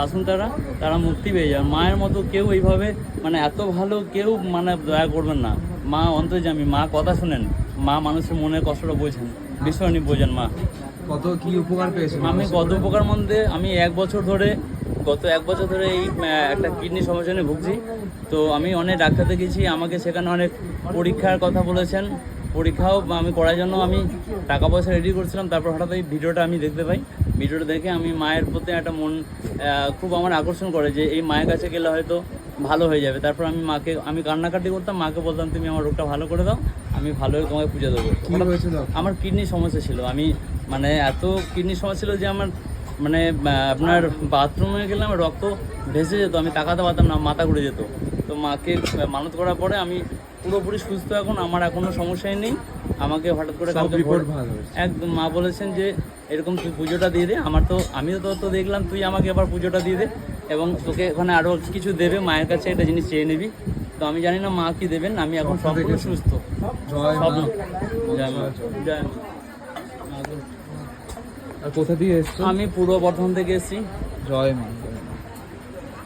আসুন তারা মুক্তি পেয়ে যান। মায়ের মতো কেউ এইভাবে মানে এত ভালো কেউ মানে দয়া করবেন না। মা অন্তর্যামী, মা কথা শুনেন, মা মানুষের মনের কষ্টটা বোঝেন, ভীষণই বোঝেন মা। কত কি উপকার পেয়েছেন? আমি কত উপকার মধ্যে আমি গত এক বছর ধরে এই একটা কিডনি সমস্যা নিয়ে ভুগছি। তো আমি অনেক ডাক্তার দেখিয়েছি, আমাকে সেখানে অনেক পরীক্ষার কথা বলেছেন। পরীক্ষাও আমি করার জন্য আমি টাকা পয়সা রেডি করছিলাম। তারপর হঠাৎ এই ভিডিওটা আমি দেখতে পাই। ভিডিওটা দেখে আমি মায়ের প্রতি একটা মন খুব আমার আকর্ষণ করে যে এই মায়ের কাছে গেলে হয়তো ভালো হয়ে যাবে। তারপর আমি কান্নাকাটি করতাম, মাকে বলতাম তুমি আমার রোগটা ভালো করে দাও, আমি ভালো হয়ে তোমাকে পুজো দেবো। আমার কিডনি সমস্যা ছিল, আমি মানে এত কিডনি সমস্যা ছিল যে আমার মানে আপনার বাথরুমে গেলাম রক্ত ভেসে যেত, আমি তাকাতে পারতাম না, মাথা ঘুরে যেত। তো মাকে মানত করার পরে আমি পুরোপুরি সুস্থ এখন, আমার আর কোনো সমস্যাই নেই। আমাকে হঠাৎ করে একদম মা বলেছেন যে এরকম তুই পুজোটা দিয়ে দে। আমিও তো দেখলাম তুই আমাকে এবার পুজোটা দিয়ে দে এবং তোকে ওখানে আরও কিছু দেবে, মায়ের কাছে একটা জিনিস চেয়ে নিবি। তো আমি জানি না মা কি দেবেন, আমি এখন সম্পূর্ণ সুস্থ। আর কোথা দিয়ে এসছো? আমি পূর্ব বর্ধমান থেকে এসেছি। জয় মা।